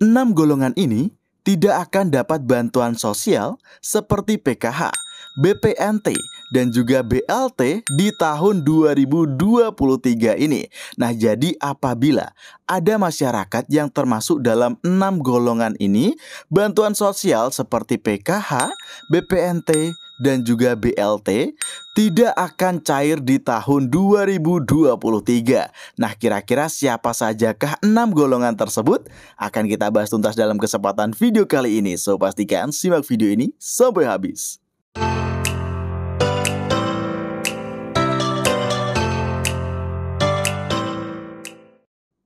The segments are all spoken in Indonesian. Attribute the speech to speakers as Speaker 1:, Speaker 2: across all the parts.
Speaker 1: 6 golongan ini tidak akan dapat bantuan sosial seperti PKH, BPNT, dan juga BLT di tahun 2023 ini. Nah, jadi apabila ada masyarakat yang termasuk dalam 6 golongan ini, bantuan sosial seperti PKH, BPNT, dan juga BLT tidak akan cair di tahun 2023. Nah, kira-kira siapa sajakah 6 golongan tersebut? Akan kita bahas tuntas dalam kesempatan video kali ini. So, pastikan simak video ini sampai habis.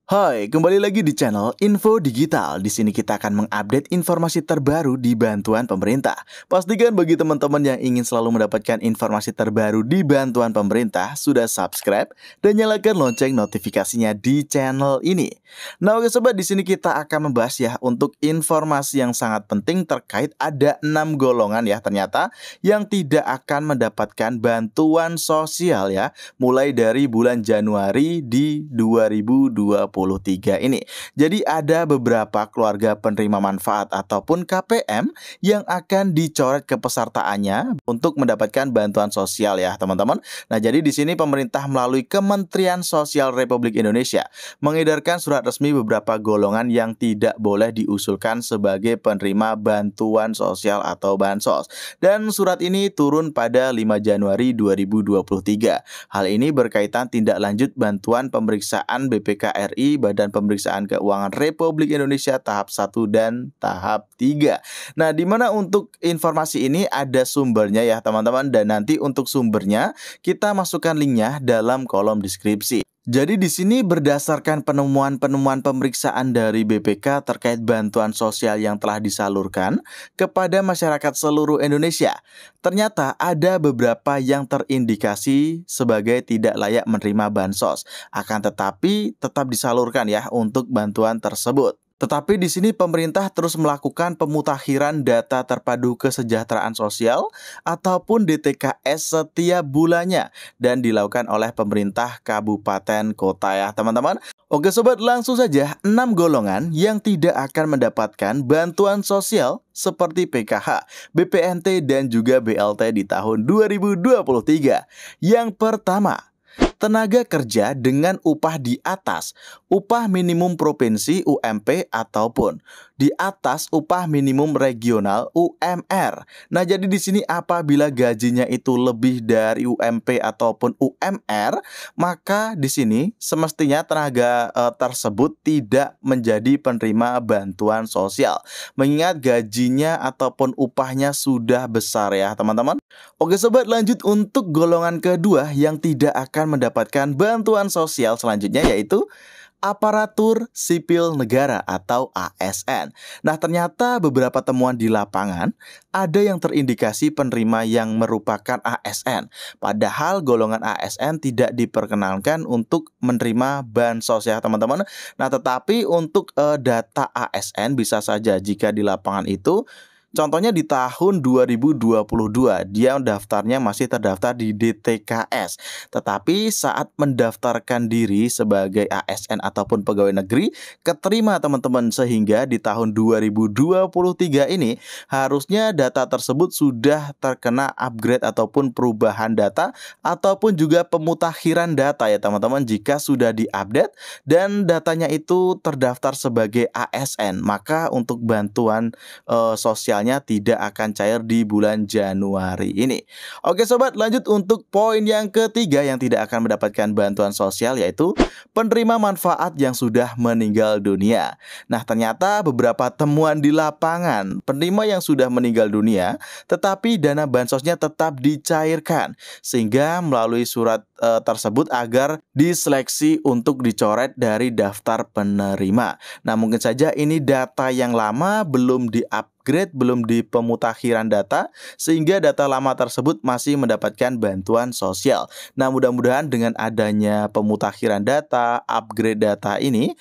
Speaker 1: Hai, kembali lagi di channel Info Digital. Di sini kita akan mengupdate informasi terbaru di bantuan pemerintah. Pastikan bagi teman-teman yang ingin selalu mendapatkan informasi terbaru di bantuan pemerintah, sudah subscribe dan nyalakan lonceng notifikasinya di channel ini. Nah, oke sobat, di sini kita akan membahas ya untuk informasi yang sangat penting terkait ada 6 golongan ya ternyata yang tidak akan mendapatkan bantuan sosial ya, mulai dari bulan Januari di 2023 ini. Jadi ada beberapa keluarga penerima manfaat ataupun KPM yang akan dicoret kepesertaannya untuk mendapatkan bantuan sosial ya teman-teman. Nah, jadi di sini pemerintah melalui Kementerian Sosial Republik Indonesia mengedarkan surat resmi beberapa golongan yang tidak boleh diusulkan sebagai penerima bantuan sosial atau bansos. Dan surat ini turun pada 5 Januari 2023. Hal ini berkaitan tindak lanjut bantuan pemeriksaan BPK RI Badan Pemeriksaan Keuangan Republik Indonesia tahap 1 dan tahap 3. Nah, di mana untuk informasi ini ada sumbernya ya teman-teman, dan nanti untuk sumbernya kita masukkan linknya dalam kolom deskripsi. Jadi di sini berdasarkan penemuan-penemuan pemeriksaan dari BPK terkait bantuan sosial yang telah disalurkan kepada masyarakat seluruh Indonesia, ternyata ada beberapa yang terindikasi sebagai tidak layak menerima bansos, akan tetapi tetap disalurkan ya untuk bantuan tersebut. Tetapi di sini pemerintah terus melakukan pemutakhiran data terpadu kesejahteraan sosial ataupun DTKS setiap bulannya dan dilakukan oleh pemerintah kabupaten kota ya teman-teman. Oke sobat, langsung saja 6 golongan yang tidak akan mendapatkan bantuan sosial seperti PKH, BPNT, dan juga BLT di tahun 2023. Yang pertama, tenaga kerja dengan upah di atas upah minimum provinsi UMP ataupun di atas upah minimum regional UMR. Nah, jadi di sini apabila gajinya itu lebih dari UMP ataupun UMR, maka di sini semestinya tenaga tersebut tidak menjadi penerima bantuan sosial. Mengingat gajinya ataupun upahnya sudah besar ya, teman-teman. Oke sobat, lanjut untuk golongan kedua yang tidak akan mendapatkan bantuan sosial selanjutnya, yaitu aparatur sipil negara atau ASN. Nah, ternyata beberapa temuan di lapangan ada yang terindikasi penerima yang merupakan ASN. Padahal golongan ASN tidak diperkenankan untuk menerima bansos ya teman-teman. Nah, tetapi untuk data ASN bisa saja jika di lapangan itu, contohnya di tahun 2022 dia daftarnya masih terdaftar di DTKS. Tetapi saat mendaftarkan diri sebagai ASN ataupun pegawai negeri keterima teman-teman, sehingga di tahun 2023 ini harusnya data tersebut sudah terkena upgrade ataupun perubahan data ataupun juga pemutakhiran data ya teman-teman. Jika sudah diupdate dan datanya itu terdaftar sebagai ASN, maka untuk bantuan sosialnya tidak akan cair di bulan Januari ini. Oke sobat, lanjut untuk poin yang ketiga yang tidak akan mendapatkan bantuan sosial, yaitu penerima manfaat yang sudah meninggal dunia. Nah, ternyata beberapa temuan di lapangan penerima yang sudah meninggal dunia tetapi dana bansosnya tetap dicairkan, sehingga melalui surat tersebut agar diseleksi untuk dicoret dari daftar penerima. Nah, mungkin saja ini data yang lama belum di-upgrade, belum dipemutakhiran data, sehingga data lama tersebut masih mendapatkan bantuan sosial. Nah, mudah-mudahan dengan adanya pemutakhiran data, upgrade data ini,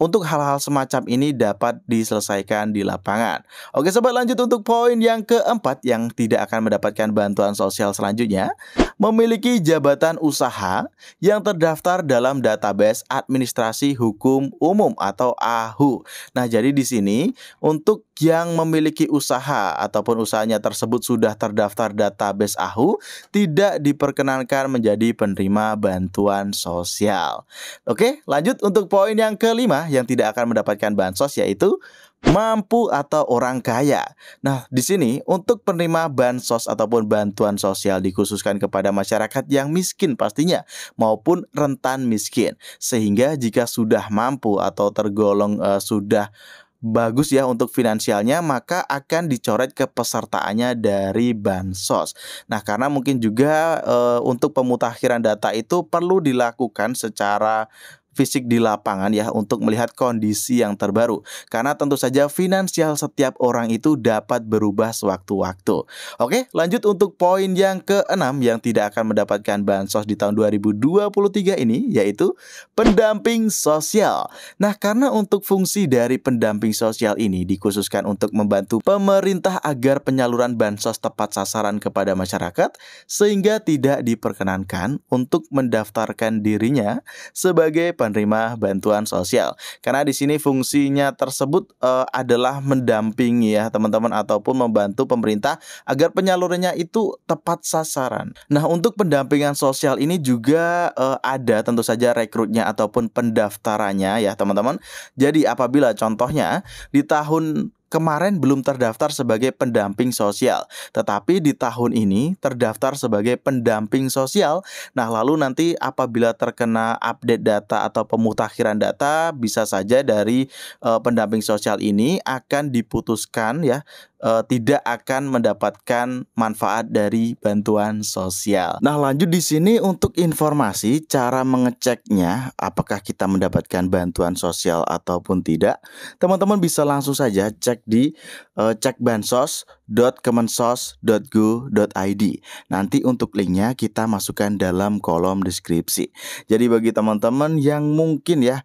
Speaker 1: untuk hal-hal semacam ini dapat diselesaikan di lapangan. Oke sobat, lanjut untuk poin yang keempat yang tidak akan mendapatkan bantuan sosial selanjutnya. Memiliki jabatan usaha yang terdaftar dalam database administrasi hukum umum atau AHU. Nah, jadi di sini untuk yang memiliki usaha ataupun usahanya tersebut sudah terdaftar database AHU tidak diperkenankan menjadi penerima bantuan sosial. Oke, lanjut untuk poin yang kelima yang tidak akan mendapatkan bansos, yaitu mampu atau orang kaya. Nah, di sini untuk penerima bansos ataupun bantuan sosial dikhususkan kepada masyarakat yang miskin pastinya maupun rentan miskin. Sehingga jika sudah mampu atau tergolong sudah bagus ya untuk finansialnya, maka akan dicoret kepesertaannya dari bansos. Nah, karena mungkin juga untuk pemutakhiran data itu perlu dilakukan secara fisik di lapangan ya untuk melihat kondisi yang terbaru. Karena tentu saja finansial setiap orang itu dapat berubah sewaktu-waktu. Oke, lanjut untuk poin yang keenam yang tidak akan mendapatkan bansos di tahun 2023 ini, yaitu pendamping sosial. Nah, karena untuk fungsi dari pendamping sosial ini dikhususkan untuk membantu pemerintah agar penyaluran bansos tepat sasaran kepada masyarakat, sehingga tidak diperkenankan untuk mendaftarkan dirinya sebagai penerima bantuan sosial. Karena di sini fungsinya tersebut adalah mendampingi ya teman-teman, ataupun membantu pemerintah agar penyalurannya itu tepat sasaran. Nah, untuk pendampingan sosial ini juga ada tentu saja rekrutnya ataupun pendaftarannya ya teman-teman. Jadi apabila contohnya di tahun kemarin belum terdaftar sebagai pendamping sosial, tetapi di tahun ini terdaftar sebagai pendamping sosial. Nah, lalu nanti apabila terkena update data atau pemutakhiran data, bisa saja dari pendamping sosial ini akan diputuskan ya tidak akan mendapatkan manfaat dari bantuan sosial. Nah, lanjut di sini untuk informasi cara mengeceknya apakah kita mendapatkan bantuan sosial ataupun tidak. Teman-teman bisa langsung saja cek di cekbansos.kemensos.go.id. Nanti untuk linknya kita masukkan dalam kolom deskripsi. Jadi bagi teman-teman yang mungkin ya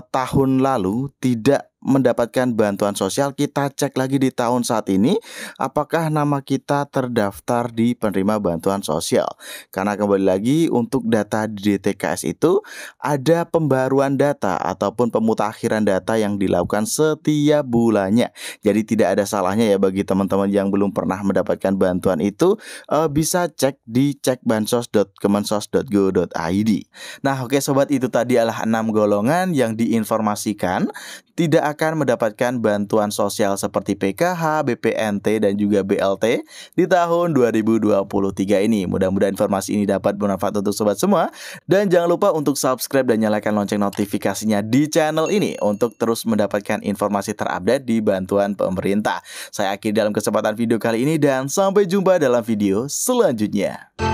Speaker 1: tahun lalu tidak mendapatkan bantuan sosial, kita cek lagi di tahun saat ini apakah nama kita terdaftar di penerima bantuan sosial. Karena kembali lagi untuk data di DTKS itu ada pembaruan data ataupun pemutakhiran data yang dilakukan setiap bulannya. Jadi tidak ada salahnya ya bagi teman-teman yang belum pernah mendapatkan bantuan itu bisa cek di cekbansos.kemensos.go.id. Nah, oke sobat, itu tadi adalah 6 golongan yang diinformasikan tidak akan mendapatkan bantuan sosial seperti PKH, BPNT, dan juga BLT di tahun 2023 ini. Mudah-mudahan informasi ini dapat bermanfaat untuk sobat semua. Dan jangan lupa untuk subscribe dan nyalakan lonceng notifikasinya di channel ini untuk terus mendapatkan informasi terupdate di bantuan pemerintah. Saya akhiri dalam kesempatan video kali ini dan sampai jumpa dalam video selanjutnya.